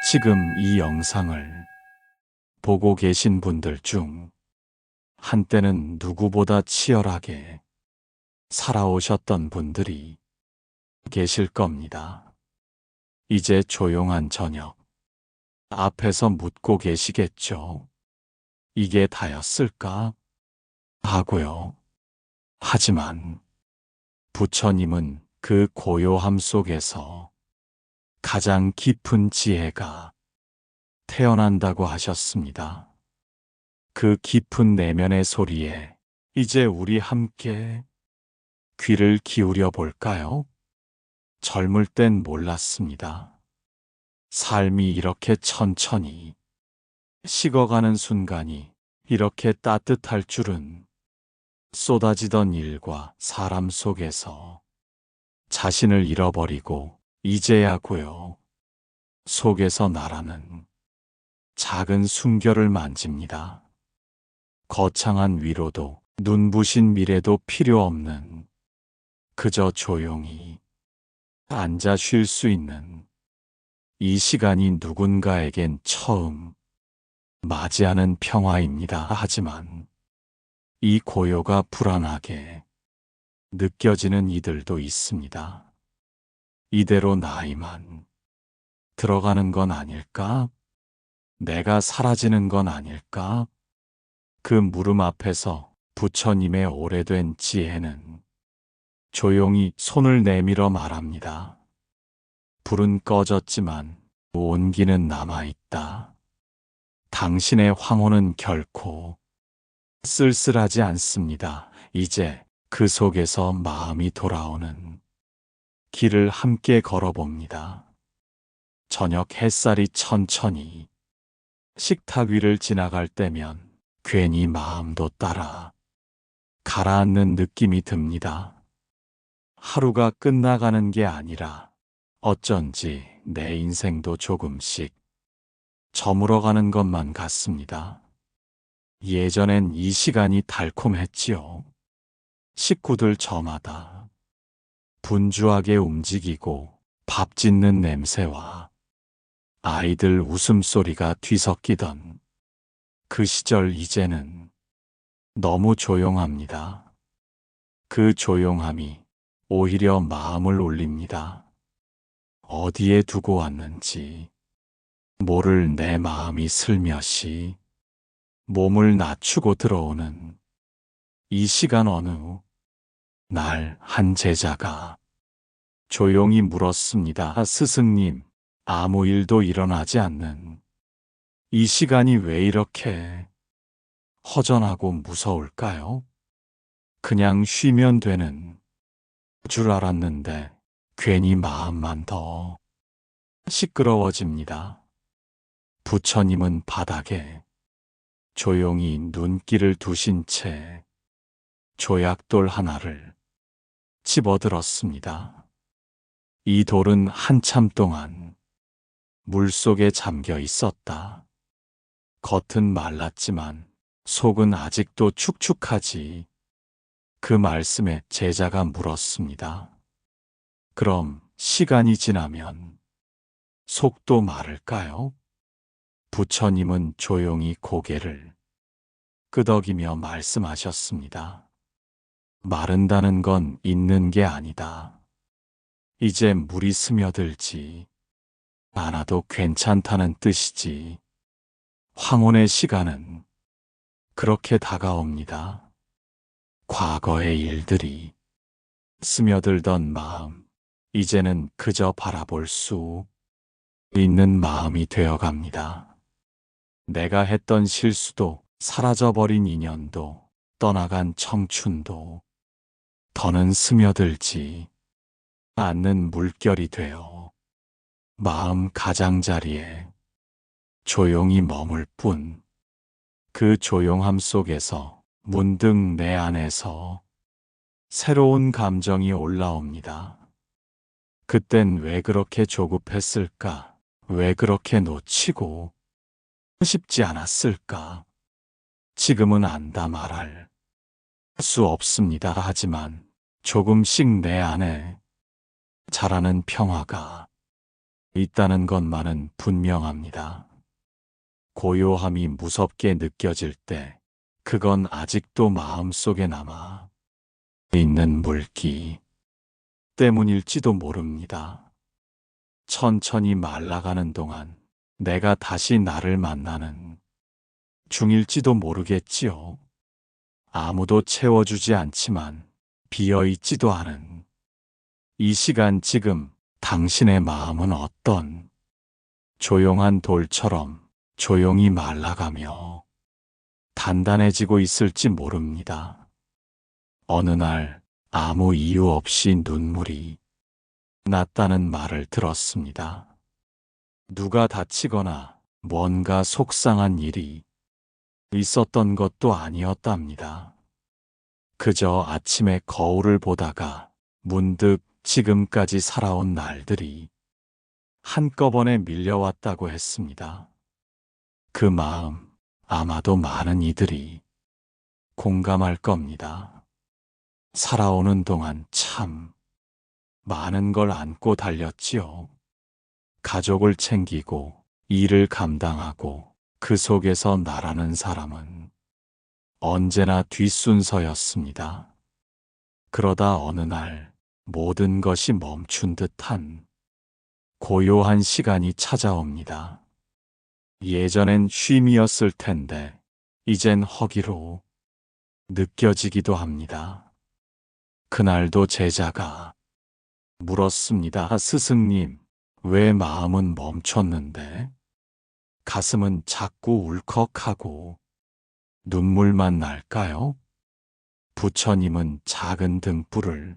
지금 이 영상을 보고 계신 분들 중 한때는 누구보다 치열하게 살아오셨던 분들이 계실 겁니다. 이제 조용한 저녁 앞에서 묻고 계시겠죠. 이게 다였을까? 하고요. 하지만 부처님은 그 고요함 속에서 가장 깊은 지혜가 태어난다고 하셨습니다. 그 깊은 내면의 소리에 이제 우리 함께 귀를 기울여 볼까요? 젊을 땐 몰랐습니다. 삶이 이렇게 천천히 식어가는 순간이 이렇게 따뜻할 줄은. 쏟아지던 일과 사람 속에서 자신을 잃어버리고 이제야고요. 속에서 나라는 작은 숨결을 만집니다. 거창한 위로도 눈부신 미래도 필요 없는 그저 조용히 앉아 쉴 수 있는 이 시간이 누군가에겐 처음 맞이하는 평화입니다. 하지만 이 고요가 불안하게 느껴지는 이들도 있습니다. 이대로 나이만 들어가는 건 아닐까? 내가 사라지는 건 아닐까? 그 물음 앞에서 부처님의 오래된 지혜는 조용히 손을 내밀어 말합니다. 불은 꺼졌지만 온기는 남아있다. 당신의 황혼은 결코 쓸쓸하지 않습니다. 이제 그 속에서 마음이 돌아오는 길을 함께 걸어봅니다. 저녁 햇살이 천천히 식탁 위를 지나갈 때면 괜히 마음도 따라 가라앉는 느낌이 듭니다. 하루가 끝나가는 게 아니라 어쩐지 내 인생도 조금씩 저물어가는 것만 같습니다. 예전엔 이 시간이 달콤했지요. 식구들 저마다 분주하게 움직이고 밥 짓는 냄새와 아이들 웃음소리가 뒤섞이던 그 시절. 이제는 너무 조용합니다. 그 조용함이 오히려 마음을 울립니다. 어디에 두고 왔는지 모를 내 마음이 슬며시 몸을 낮추고 들어오는 이 시간. 어느 날 한 제자가 조용히 물었습니다. 스승님, 아무 일도 일어나지 않는 이 시간이 왜 이렇게 허전하고 무서울까요? 그냥 쉬면 되는 줄 알았는데 괜히 마음만 더 시끄러워집니다. 부처님은 바닥에 조용히 눈길을 두신 채 조약돌 하나를 집어들었습니다. 이 돌은 한참 동안 물속에 잠겨 있었다. 겉은 말랐지만 속은 아직도 축축하지. 그 말씀에 제자가 물었습니다. 그럼 시간이 지나면 속도 마를까요? 부처님은 조용히 고개를 끄덕이며 말씀하셨습니다. 마른다는 건 있는 게 아니다. 이제 물이 스며들지 않아도 괜찮다는 뜻이지. 황혼의 시간은 그렇게 다가옵니다. 과거의 일들이 스며들던 마음, 이제는 그저 바라볼 수 있는 마음이 되어갑니다. 내가 했던 실수도 사라져버린 인연도 떠나간 청춘도 더는 스며들지 않는 물결이 되어 마음 가장자리에 조용히 머물 뿐. 그 조용함 속에서 문득 내 안에서 새로운 감정이 올라옵니다. 그땐 왜 그렇게 조급했을까? 왜 그렇게 놓치고 싶지 않았을까? 지금은 안다 말할 수 없습니다. 하지만 조금씩 내 안에 자라는 평화가 있다는 것만은 분명합니다. 고요함이 무섭게 느껴질 때 그건 아직도 마음속에 남아 있는 물기 때문일지도 모릅니다. 천천히 말라가는 동안 내가 다시 나를 만나는 중일지도 모르겠지요. 아무도 채워주지 않지만 비어있지도 않은 이 시간 지금 당신의 마음은 어떤 조용한 돌처럼 조용히 말라가며 단단해지고 있을지 모릅니다. 어느 날 아무 이유 없이 눈물이 났다는 말을 들었습니다. 누가 다치거나 뭔가 속상한 일이 있었던 것도 아니었답니다. 그저 아침에 거울을 보다가 문득 지금까지 살아온 날들이 한꺼번에 밀려왔다고 했습니다. 그 마음 아마도 많은 이들이 공감할 겁니다. 살아오는 동안 참 많은 걸 안고 달렸지요. 가족을 챙기고 일을 감당하고 그 속에서 나라는 사람은 언제나 뒷순서였습니다. 그러다 어느 날 모든 것이 멈춘 듯한 고요한 시간이 찾아옵니다. 예전엔 쉼이었을 텐데 이젠 허기로 느껴지기도 합니다. 그날도 제자가 물었습니다. 스승님, 왜 마음은 멈췄는데 가슴은 자꾸 울컥하고 눈물만 날까요? 부처님은 작은 등불을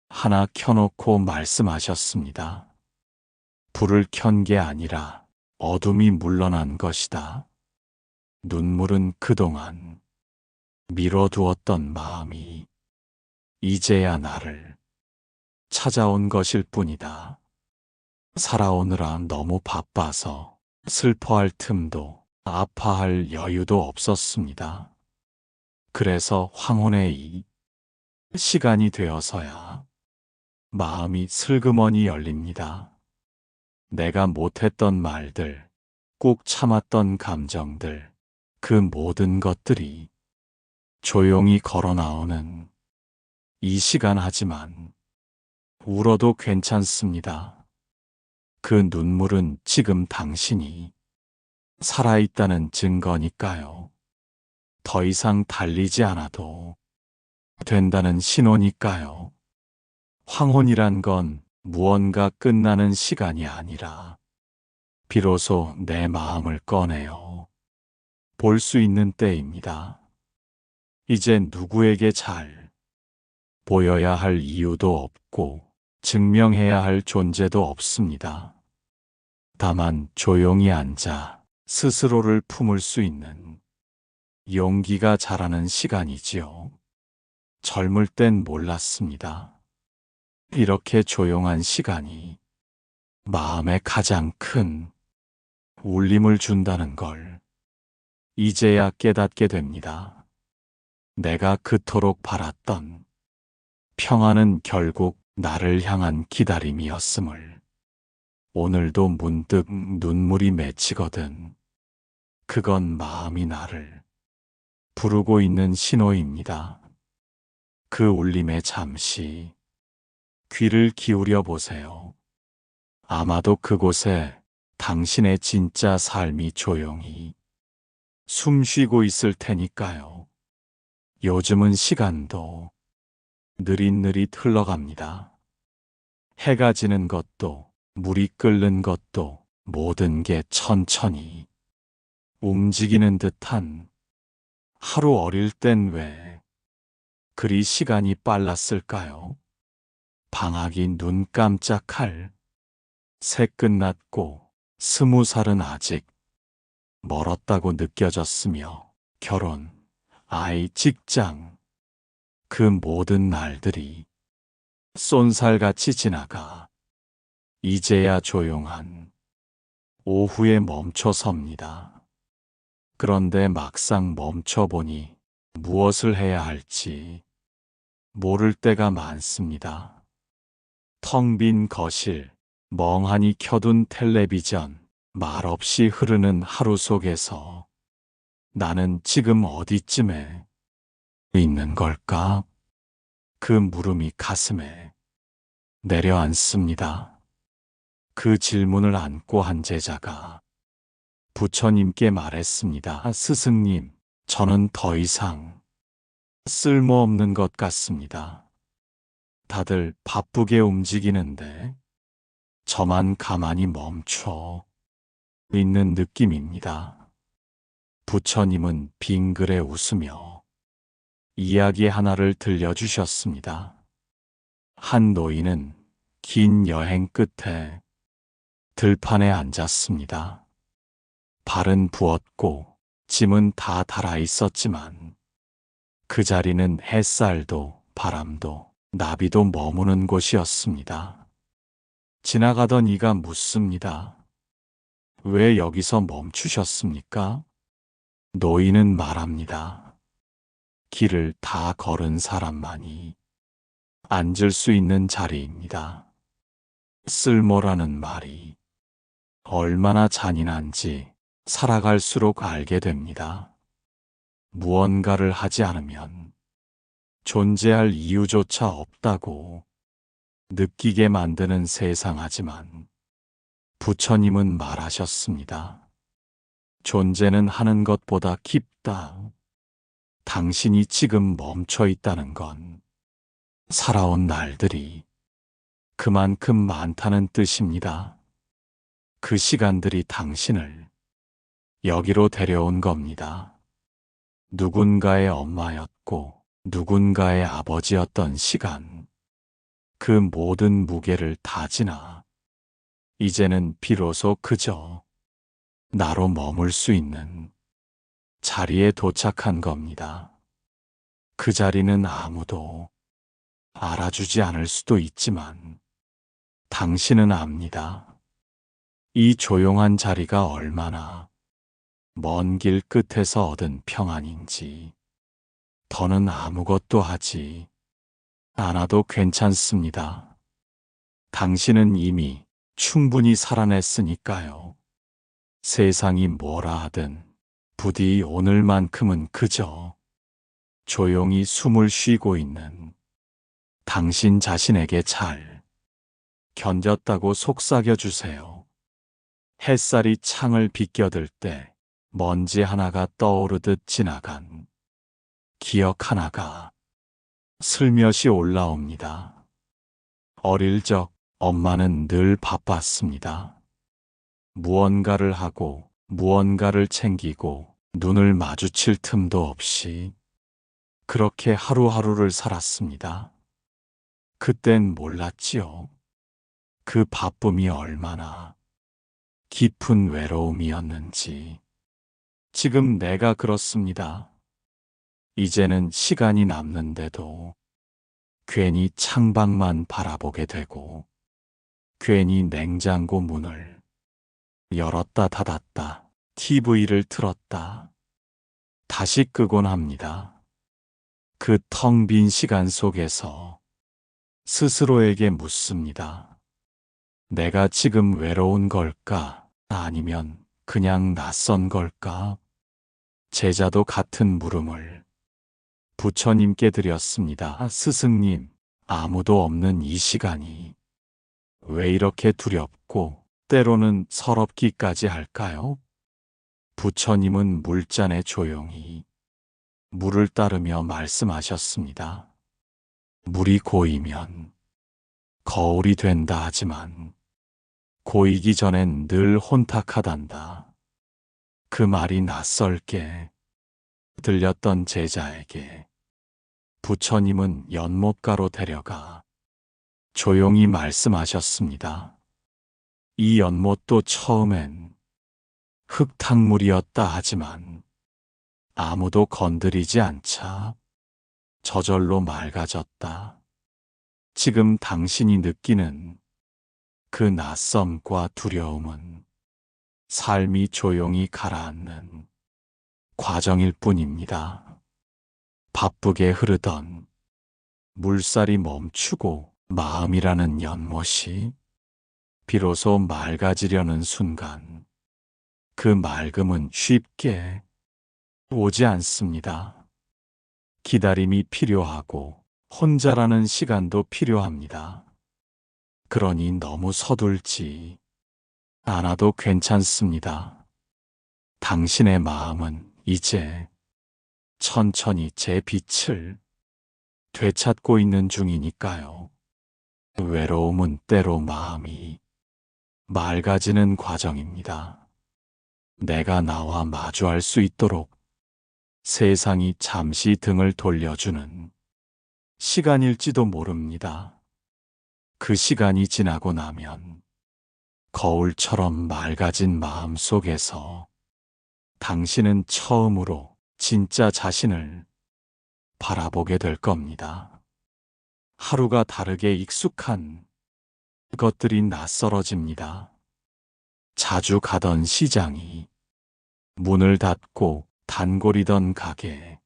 하나 켜놓고 말씀하셨습니다. 불을 켠 게 아니라 어둠이 물러난 것이다. 눈물은 그동안 미뤄두었던 마음이 이제야 나를 찾아온 것일 뿐이다. 살아오느라 너무 바빠서 슬퍼할 틈도 아파할 여유도 없었습니다. 그래서 황혼의 이 시간이 되어서야 마음이 슬그머니 열립니다. 내가 못했던 말들, 꼭 참았던 감정들, 그 모든 것들이 조용히 걸어 나오는 이 시간 하지만 울어도 괜찮습니다. 그 눈물은 지금 당신이 살아있다는 증거니까요. 더 이상 달리지 않아도 된다는 신호니까요. 황혼이란 건 무언가 끝나는 시간이 아니라 비로소 내 마음을 꺼내요 볼 수 있는 때입니다. 이제 누구에게 잘 보여야 할 이유도 없고 증명해야 할 존재도 없습니다. 다만 조용히 앉아 스스로를 품을 수 있는 용기가 자라는 시간이지요. 젊을 땐 몰랐습니다. 이렇게 조용한 시간이 마음에 가장 큰 울림을 준다는 걸 이제야 깨닫게 됩니다. 내가 그토록 바랐던 평안은 결국 나를 향한 기다림이었음을 오늘도 문득 눈물이 맺히거든. 그건 마음이 나를 부르고 있는 신호입니다. 그 울림에 잠시 귀를 기울여 보세요. 아마도 그곳에 당신의 진짜 삶이 조용히 숨 쉬고 있을 테니까요. 요즘은 시간도 느릿느릿 흘러갑니다. 해가 지는 것도 물이 끓는 것도 모든 게 천천히 움직이는 듯한 하루 어릴 땐 왜 그리 시간이 빨랐을까요? 방학이 눈 깜짝할 새 끝났고 20살은 아직 멀었다고 느껴졌으며 결혼, 아이, 직장 그 모든 날들이 쏜살같이 지나가 이제야 조용한 오후에 멈춰섭니다. 그런데 막상 멈춰보니 무엇을 해야 할지 모를 때가 많습니다. 텅 빈 거실, 멍하니 켜둔 텔레비전, 말없이 흐르는 하루 속에서 나는 지금 어디쯤에 있는 걸까? 그 물음이 가슴에 내려앉습니다. 그 질문을 안고 한 제자가 부처님께 말했습니다. 스승님, 저는 더 이상 쓸모없는 것 같습니다. 다들 바쁘게 움직이는데 저만 가만히 멈춰 있는 느낌입니다. 부처님은 빙그레 웃으며 이야기 하나를 들려주셨습니다. 한 노인은 긴 여행 끝에 들판에 앉았습니다. 발은 부었고 짐은 다 달아 있었지만 그 자리는 햇살도 바람도 나비도 머무는 곳이었습니다. 지나가던 이가 묻습니다. 왜 여기서 멈추셨습니까? 노인은 말합니다. 길을 다 걸은 사람만이 앉을 수 있는 자리입니다. 쓸모라는 말이 얼마나 잔인한지 살아갈수록 알게 됩니다. 무언가를 하지 않으면 존재할 이유조차 없다고 느끼게 만드는 세상하지만 부처님은 말하셨습니다. 존재는 하는 것보다 깊다. 당신이 지금 멈춰 있다는 건 살아온 날들이 그만큼 많다는 뜻입니다. 그 시간들이 당신을 여기로 데려온 겁니다. 누군가의 엄마였고 누군가의 아버지였던 시간, 그 모든 무게를 다 지나 이제는 비로소 그저 나로 머물 수 있는 자리에 도착한 겁니다. 그 자리는 아무도 알아주지 않을 수도 있지만 당신은 압니다. 이 조용한 자리가 얼마나 먼 길 끝에서 얻은 평안인지. 더는 아무것도 하지 않아도 괜찮습니다. 당신은 이미 충분히 살아냈으니까요. 세상이 뭐라 하든 부디 오늘만큼은 그저 조용히 숨을 쉬고 있는 당신 자신에게 잘 견뎠다고 속삭여 주세요. 햇살이 창을 비껴들 때 먼지 하나가 떠오르듯 지나간 기억 하나가 슬며시 올라옵니다. 어릴 적 엄마는 늘 바빴습니다. 무언가를 하고 무언가를 챙기고 눈을 마주칠 틈도 없이 그렇게 하루하루를 살았습니다. 그땐 몰랐지요. 그 바쁨이 얼마나 깊은 외로움이었는지. 지금 내가 그렇습니다. 이제는 시간이 남는데도 괜히 창밖만 바라보게 되고 괜히 냉장고 문을 열었다 닫았다 TV를 틀었다 다시 끄곤 합니다. 그 텅 빈 시간 속에서 스스로에게 묻습니다. 내가 지금 외로운 걸까? 아니면 그냥 낯선 걸까? 제자도 같은 물음을 부처님께 드렸습니다. 스승님, 아무도 없는 이 시간이 왜 이렇게 두렵고 때로는 서럽기까지 할까요? 부처님은 물잔에 조용히 물을 따르며 말씀하셨습니다. 물이 고이면 거울이 된다 하지만 고이기 전엔 늘 혼탁하단다. 그 말이 낯설게 들렸던 제자에게 부처님은 연못가로 데려가 조용히 말씀하셨습니다. 이 연못도 처음엔 흙탕물이었다 하지만 아무도 건드리지 않자 저절로 맑아졌다. 지금 당신이 느끼는 그 낯섦과 두려움은 삶이 조용히 가라앉는 과정일 뿐입니다. 바쁘게 흐르던 물살이 멈추고 마음이라는 연못이 비로소 맑아지려는 순간, 그 맑음은 쉽게 오지 않습니다. 기다림이 필요하고 혼자라는 시간도 필요합니다. 그러니 너무 서둘지 않아도 괜찮습니다. 당신의 마음은 이제 천천히 제 빛을 되찾고 있는 중이니까요. 외로움은 때로 마음이 맑아지는 과정입니다. 내가 나와 마주할 수 있도록 세상이 잠시 등을 돌려주는 시간일지도 모릅니다. 그 시간이 지나고 나면 거울처럼 맑아진 마음 속에서 당신은 처음으로 진짜 자신을 바라보게 될 겁니다. 하루가 다르게 익숙한 것들이 낯설어집니다. 자주 가던 시장이, 문을 닫고 단골이던 가게,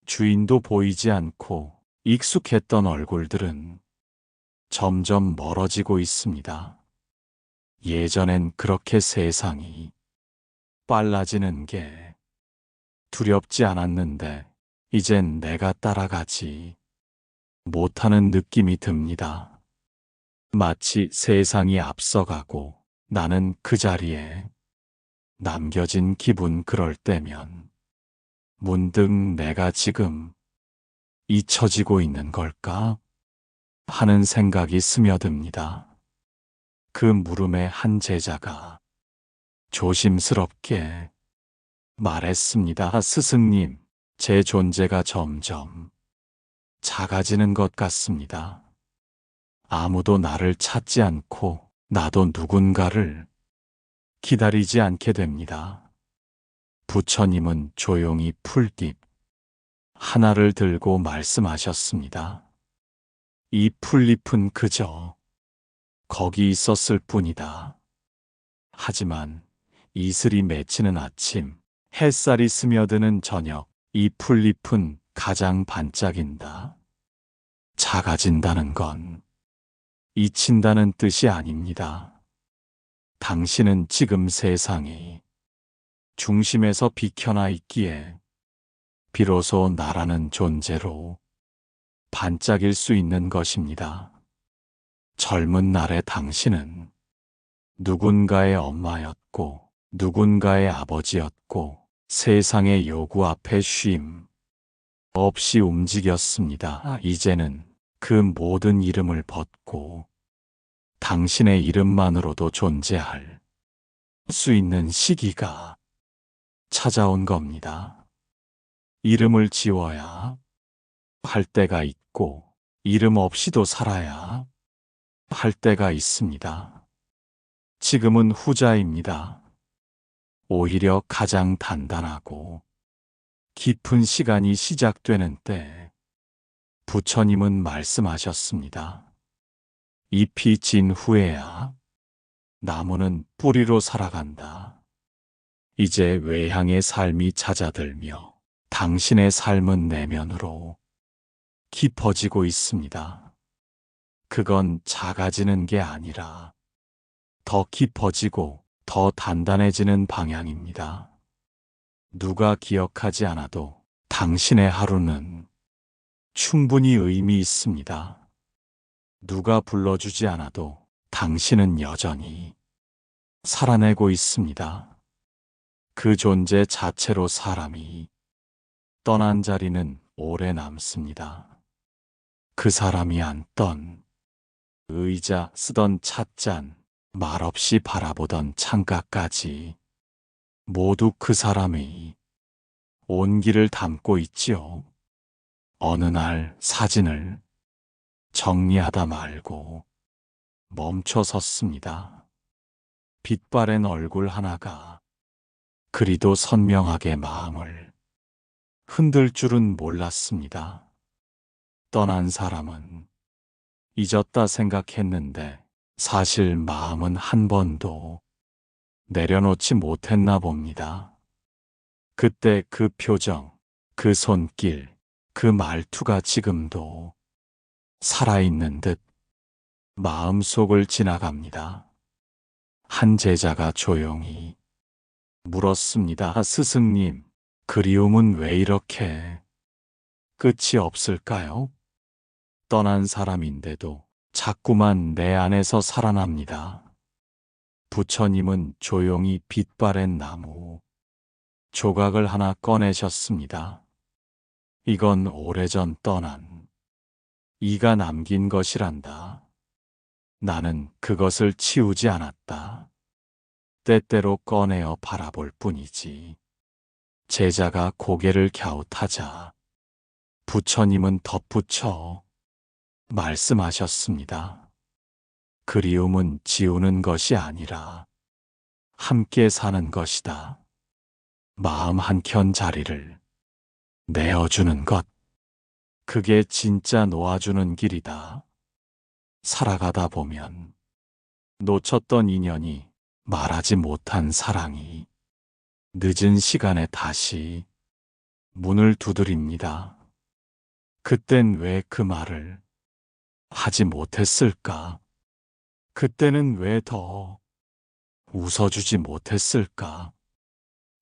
주인도 보이지 않고 익숙했던 얼굴들은 점점 멀어지고 있습니다. 예전엔 그렇게 세상이 빨라지는 게 두렵지 않았는데 이젠 내가 따라가지 못하는 느낌이 듭니다. 마치 세상이 앞서가고 나는 그 자리에 남겨진 기분. 그럴 때면 문득 내가 지금 잊혀지고 있는 걸까 하는 생각이 스며듭니다. 그 물음에 한 제자가 조심스럽게 말했습니다. 스승님, 제 존재가 점점 작아지는 것 같습니다. 아무도 나를 찾지 않고 나도 누군가를 기다리지 않게 됩니다. 부처님은 조용히 풀잎 하나를 들고 말씀하셨습니다. 이 풀잎은 그저 거기 있었을 뿐이다. 하지만 이슬이 맺히는 아침, 햇살이 스며드는 저녁, 이 풀잎은 가장 반짝인다. 작아진다는 건 잊힌다는 뜻이 아닙니다. 당신은 지금 세상의 중심에서 비켜나 있기에 비로소 나라는 존재로 반짝일 수 있는 것입니다. 젊은 날의 당신은 누군가의 엄마였고 누군가의 아버지였고 세상의 요구 앞에 쉼 없이 움직였습니다. 이제는 그 모든 이름을 벗고 당신의 이름만으로도 존재할 수 있는 시기가 찾아온 겁니다. 이름을 지워야 할 때가 있고 이름 없이도 살아야 할 때가 있습니다. 지금은 후자입니다. 오히려 가장 단단하고 깊은 시간이 시작되는 때 부처님은 말씀하셨습니다. 잎이 진 후에야 나무는 뿌리로 살아간다. 이제 외향의 삶이 잦아들며 당신의 삶은 내면으로 깊어지고 있습니다. 그건 작아지는 게 아니라 더 깊어지고 더 단단해지는 방향입니다. 누가 기억하지 않아도 당신의 하루는 충분히 의미 있습니다. 누가 불러주지 않아도 당신은 여전히 살아내고 있습니다. 그 존재 자체로 사람이 떠난 자리는 오래 남습니다. 그 사람이 앉던 의자, 쓰던 찻잔, 말없이 바라보던 창가까지 모두 그 사람의 온기를 담고 있지요. 어느 날 사진을 정리하다 말고 멈춰 섰습니다. 빛바랜 얼굴 하나가 그리도 선명하게 마음을 흔들 줄은 몰랐습니다. 떠난 사람은 잊었다 생각했는데 사실 마음은 한 번도 내려놓지 못했나 봅니다. 그때 그 표정, 그 손길, 그 말투가 지금도 살아있는 듯 마음속을 지나갑니다. 한 제자가 조용히 물었습니다. 스승님, 그리움은 왜 이렇게 끝이 없을까요? 떠난 사람인데도 자꾸만 내 안에서 살아납니다. 부처님은 조용히 빛바랜 나무 조각을 하나 꺼내셨습니다. 이건 오래전 떠난 이가 남긴 것이란다. 나는 그것을 치우지 않았다. 때때로 꺼내어 바라볼 뿐이지. 제자가 고개를 갸웃하자 부처님은 덧붙여 말씀하셨습니다. 그리움은 지우는 것이 아니라 함께 사는 것이다. 마음 한켠 자리를 내어주는 것. 그게 진짜 놓아주는 길이다. 살아가다 보면 놓쳤던 인연이, 말하지 못한 사랑이 늦은 시간에 다시 문을 두드립니다. 그땐 왜 그 말을 하지 못했을까? 그때는 왜 더 웃어주지 못했을까?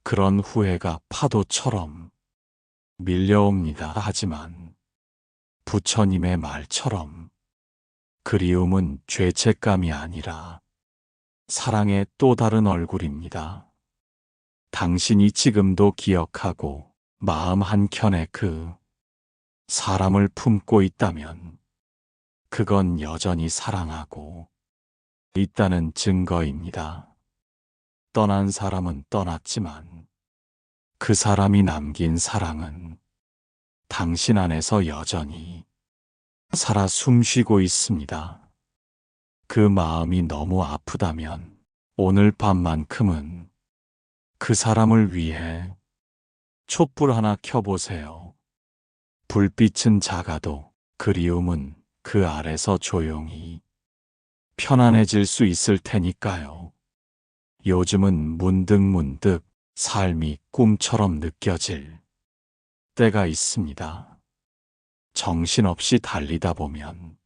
그런 후회가 파도처럼 밀려옵니다. 하지만 부처님의 말처럼 그리움은 죄책감이 아니라 사랑의 또 다른 얼굴입니다. 당신이 지금도 기억하고 마음 한켠에 그 사람을 품고 있다면 그건 여전히 사랑하고 있다는 증거입니다. 떠난 사람은 떠났지만 그 사람이 남긴 사랑은 당신 안에서 여전히 살아 숨쉬고 있습니다. 그 마음이 너무 아프다면 오늘 밤만큼은 그 사람을 위해 촛불 하나 켜보세요. 불빛은 작아도 그리움은 그 아래서 조용히 편안해질 수 있을 테니까요. 요즘은 문득문득 삶이 꿈처럼 느껴질 때가 있습니다. 정신없이 달리다 보면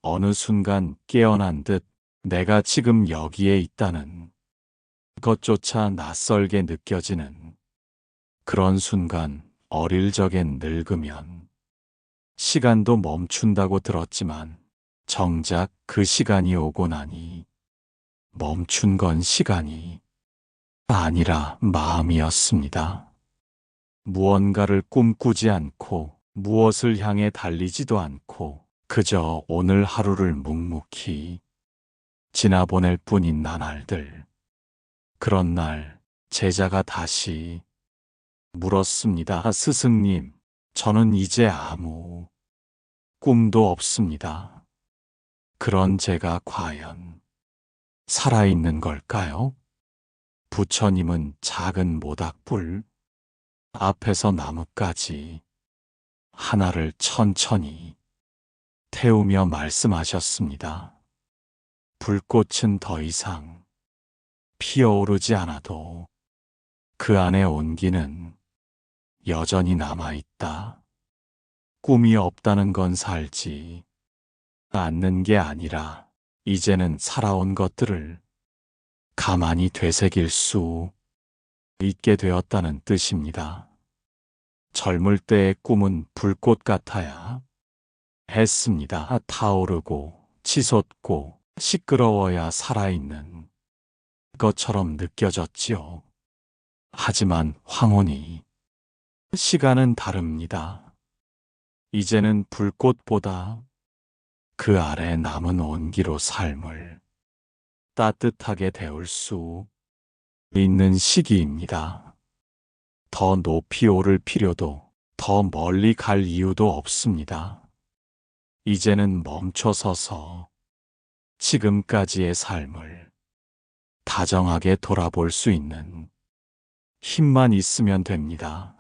어느 순간 깨어난 듯 내가 지금 여기에 있다는 것조차 낯설게 느껴지는 그런 순간. 어릴 적엔 늙으면 시간도 멈춘다고 들었지만 정작 그 시간이 오고 나니 멈춘 건 시간이 아니라 마음이었습니다. 무언가를 꿈꾸지 않고 무엇을 향해 달리지도 않고 그저 오늘 하루를 묵묵히 지나보낼 뿐인 나날들. 그런 날 제자가 다시 물었습니다. 스승님, 저는 이제 아무 꿈도 없습니다. 그런 제가 과연 살아있는 걸까요? 부처님은 작은 모닥불 앞에서 나뭇가지 하나를 천천히 태우며 말씀하셨습니다. 불꽃은 더 이상 피어오르지 않아도 그 안에 온기는 여전히 남아있다. 꿈이 없다는 건 살지 않는 게 아니라 이제는 살아온 것들을 가만히 되새길 수 있게 되었다는 뜻입니다. 젊을 때의 꿈은 불꽃 같아야 했습니다. 타오르고 치솟고 시끄러워야 살아있는 것처럼 느껴졌지요. 하지만 황혼이 시간은 다릅니다. 이제는 불꽃보다 그 아래 남은 온기로 삶을 따뜻하게 데울 수 있는 시기입니다. 더 높이 오를 필요도 더 멀리 갈 이유도 없습니다. 이제는 멈춰서서 지금까지의 삶을 다정하게 돌아볼 수 있는 힘만 있으면 됩니다.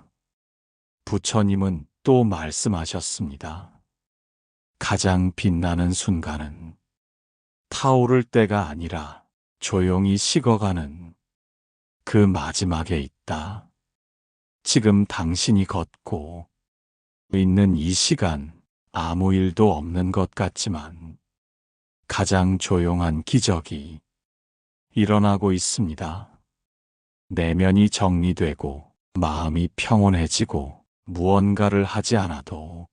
부처님은 또 말씀하셨습니다. 가장 빛나는 순간은 타오를 때가 아니라 조용히 식어가는 그 마지막에 있다. 지금 당신이 걷고 있는 이 시간, 아무 일도 없는 것 같지만 가장 조용한 기적이 일어나고 있습니다. 내면이 정리되고 마음이 평온해지고 무언가를 하지 않아도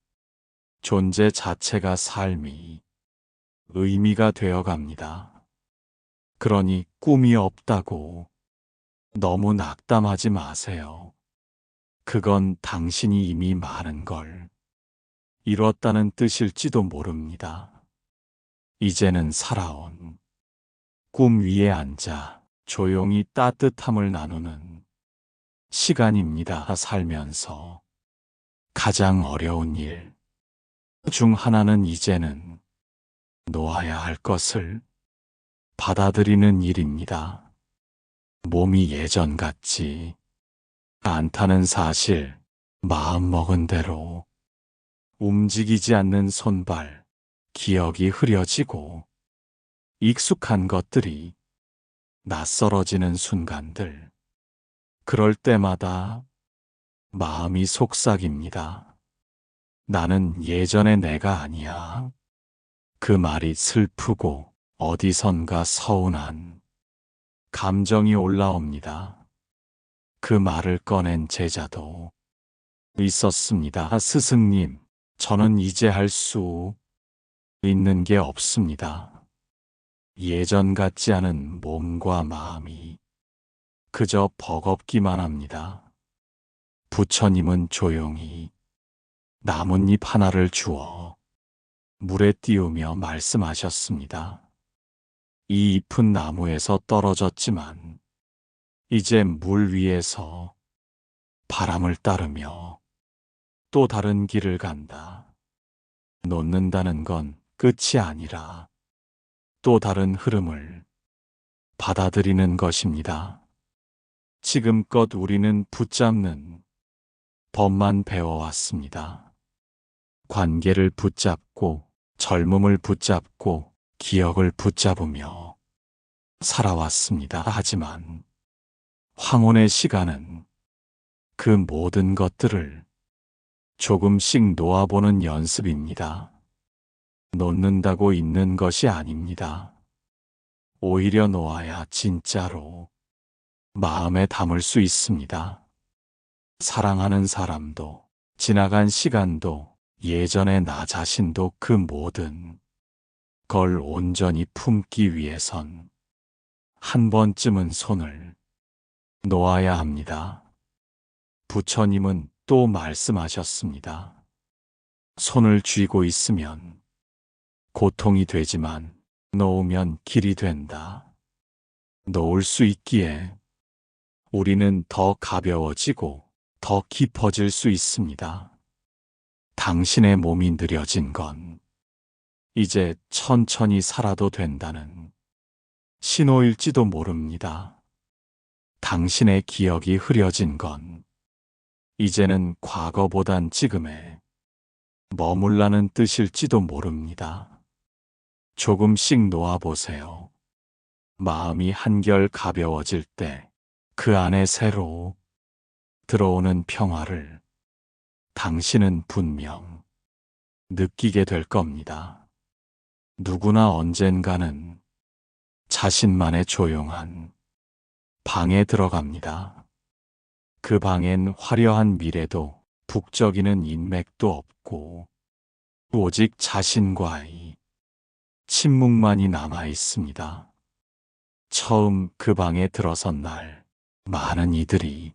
존재 자체가 삶이 의미가 되어 갑니다. 그러니 꿈이 없다고 너무 낙담하지 마세요. 그건 당신이 이미 많은 걸 이뤘다는 뜻일지도 모릅니다. 이제는 살아온 꿈 위에 앉아 조용히 따뜻함을 나누는 시간입니다. 살면서 가장 어려운 일 중 하나는 이제는 놓아야 할 것을 받아들이는 일입니다. 몸이 예전 같지 않다는 사실, 마음먹은 대로 움직이지 않는 손발, 기억이 흐려지고 익숙한 것들이 낯설어지는 순간들. 그럴 때마다 마음이 속삭입니다. 나는 예전의 내가 아니야. 그 말이 슬프고 어디선가 서운한 감정이 올라옵니다. 그 말을 꺼낸 제자도 있었습니다. 스승님, 저는 이제 할 수 있는 게 없습니다. 예전 같지 않은 몸과 마음이 그저 버겁기만 합니다. 부처님은 조용히 나뭇잎 하나를 주어 물에 띄우며 말씀하셨습니다. 이 잎은 나무에서 떨어졌지만 이제 물 위에서 바람을 따르며 또 다른 길을 간다. 놓는다는 건 끝이 아니라 또 다른 흐름을 받아들이는 것입니다. 지금껏 우리는 붙잡는 법만 배워왔습니다. 관계를 붙잡고 젊음을 붙잡고 기억을 붙잡으며 살아왔습니다. 하지만 황혼의 시간은 그 모든 것들을 조금씩 놓아보는 연습입니다. 놓는다고 있는 것이 아닙니다. 오히려 놓아야 진짜로 마음에 담을 수 있습니다. 사랑하는 사람도, 지나간 시간도, 예전의 나 자신도 그 모든 걸 온전히 품기 위해선 한 번쯤은 손을 놓아야 합니다. 부처님은 또 말씀하셨습니다. 손을 쥐고 있으면 고통이 되지만 놓으면 길이 된다. 놓을 수 있기에 우리는 더 가벼워지고 더 깊어질 수 있습니다. 당신의 몸이 느려진 건 이제 천천히 살아도 된다는 신호일지도 모릅니다. 당신의 기억이 흐려진 건 이제는 과거보단 지금에 머물라는 뜻일지도 모릅니다. 조금씩 놓아보세요. 마음이 한결 가벼워질 때 그 안에 새로 들어오는 평화를 당신은 분명 느끼게 될 겁니다. 누구나 언젠가는 자신만의 조용한 방에 들어갑니다. 그 방엔 화려한 미래도 북적이는 인맥도 없고 오직 자신과의 침묵만이 남아 있습니다. 처음 그 방에 들어선 날 많은 이들이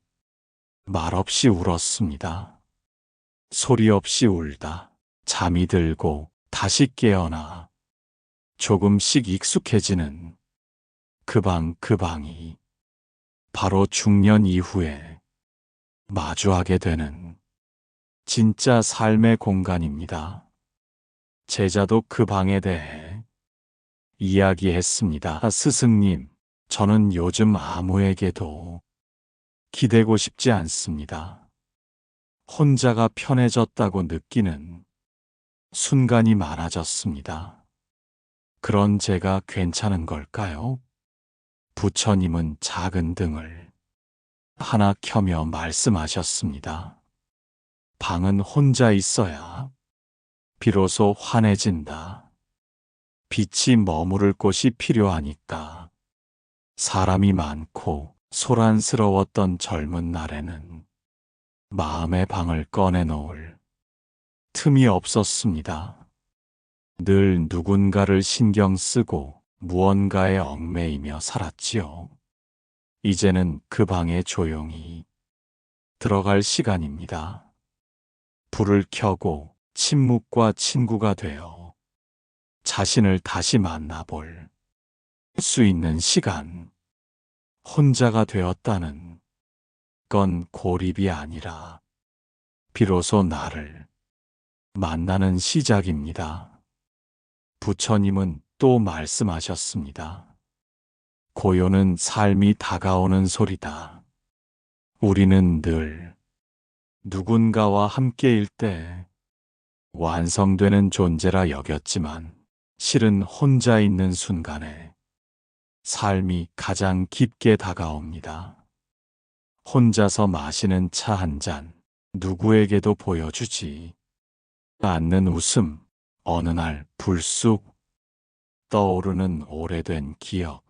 말없이 울었습니다. 소리 없이 울다 잠이 들고 다시 깨어나 조금씩 익숙해지는 그 방이 바로 중년 이후에 마주하게 되는 진짜 삶의 공간입니다. 제자도 그 방에 대해 이야기했습니다. 스승님, 저는 요즘 아무에게도 기대고 싶지 않습니다. 혼자가 편해졌다고 느끼는 순간이 많아졌습니다. 그런 제가 괜찮은 걸까요? 부처님은 작은 등을 하나 켜며 말씀하셨습니다. 방은 혼자 있어야 비로소 환해진다. 빛이 머무를 곳이 필요하니까 사람이 많고 소란스러웠던 젊은 날에는 마음의 방을 꺼내놓을 틈이 없었습니다. 늘 누군가를 신경 쓰고 무언가에 얽매이며 살았지요. 이제는 그 방에 조용히 들어갈 시간입니다. 불을 켜고 침묵과 친구가 되어 자신을 다시 만나볼 수 있는 시간. 혼자가 되었다는 건 고립이 아니라 비로소 나를 만나는 시작입니다. 부처님은 또 말씀하셨습니다. 고요는 삶이 다가오는 소리다. 우리는 늘 누군가와 함께일 때 완성되는 존재라 여겼지만 실은 혼자 있는 순간에 삶이 가장 깊게 다가옵니다. 혼자서 마시는 차 한 잔, 누구에게도 보여주지 않는 웃음, 어느 날 불쑥 떠오르는 오래된 기억,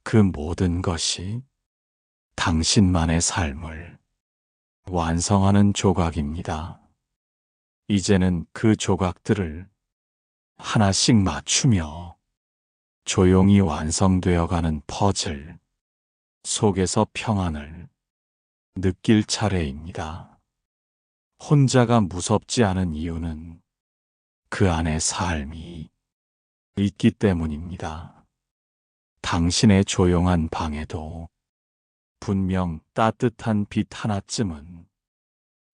그 모든 것이 당신만의 삶을 완성하는 조각입니다. 이제는 그 조각들을 하나씩 맞추며 조용히 완성되어가는 퍼즐 속에서 평안을 느낄 차례입니다. 혼자가 무섭지 않은 이유는 그 안에 삶이 있기 때문입니다. 당신의 조용한 방에도 분명 따뜻한 빛 하나쯤은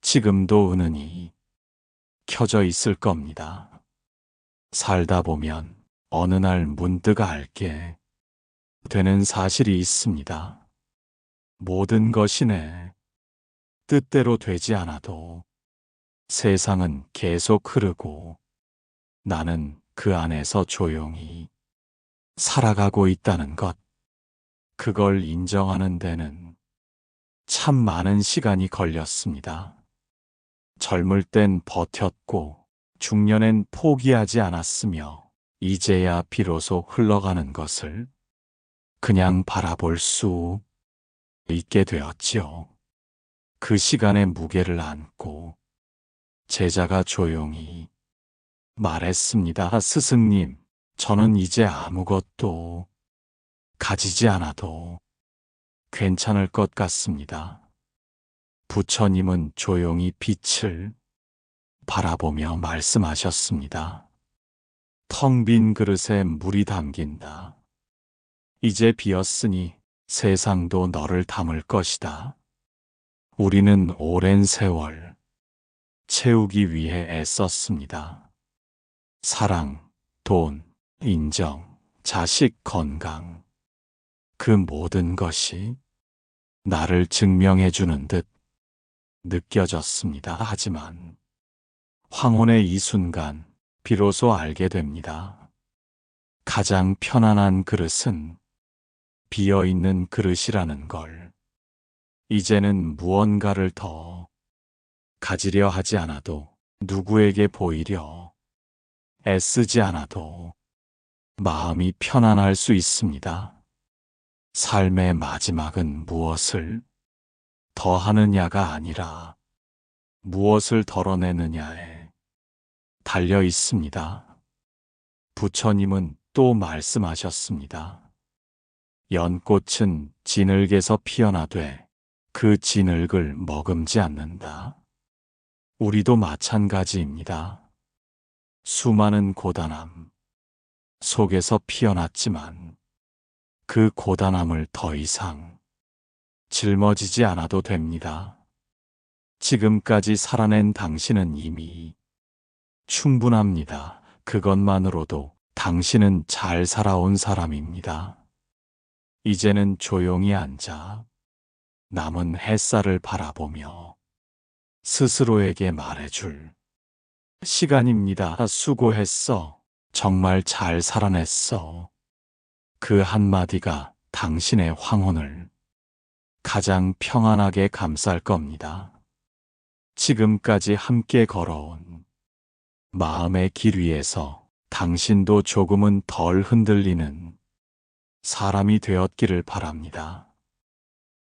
지금도 은은히 켜져 있을 겁니다. 살다 보면 어느 날 문득 알게 되는 사실이 있습니다. 모든 것이 내 뜻대로 되지 않아도 세상은 계속 흐르고 나는 그 안에서 조용히 살아가고 있다는 것. 그걸 인정하는 데는 참 많은 시간이 걸렸습니다. 젊을 땐 버텼고 중년엔 포기하지 않았으며 이제야 비로소 흘러가는 것을 그냥 바라볼 수 있게 되었지요. 그 시간의 무게를 안고 제자가 조용히 말했습니다. 스승님, 저는 이제 아무것도 가지지 않아도 괜찮을 것 같습니다. 부처님은 조용히 빛을 바라보며 말씀하셨습니다. 텅 빈 그릇에 물이 담긴다. 이제 비었으니 세상도 너를 담을 것이다. 우리는 오랜 세월 채우기 위해 애썼습니다. 사랑, 돈, 인정, 자식, 건강. 그 모든 것이 나를 증명해주는 듯 느껴졌습니다. 하지만 황혼의 이 순간 비로소 알게 됩니다. 가장 편안한 그릇은 비어있는 그릇이라는 걸. 이제는 무언가를 더 가지려 하지 않아도, 누구에게 보이려 애쓰지 않아도 마음이 편안할 수 있습니다. 삶의 마지막은 무엇을 더하느냐가 아니라 무엇을 덜어내느냐에 달려 있습니다. 부처님은 또 말씀하셨습니다. 연꽃은 진흙에서 피어나되 그 진흙을 머금지 않는다. 우리도 마찬가지입니다. 수많은 고단함 속에서 피어났지만 그 고단함을 더 이상 짊어지지 않아도 됩니다. 지금까지 살아낸 당신은 이미 충분합니다. 그것만으로도 당신은 잘 살아온 사람입니다. 이제는 조용히 앉아 남은 햇살을 바라보며 스스로에게 말해줄 시간입니다. 수고했어. 정말 잘 살아냈어. 그 한마디가 당신의 황혼을 가장 평안하게 감쌀 겁니다. 지금까지 함께 걸어온 마음의 길 위에서 당신도 조금은 덜 흔들리는 사람이 되었기를 바랍니다.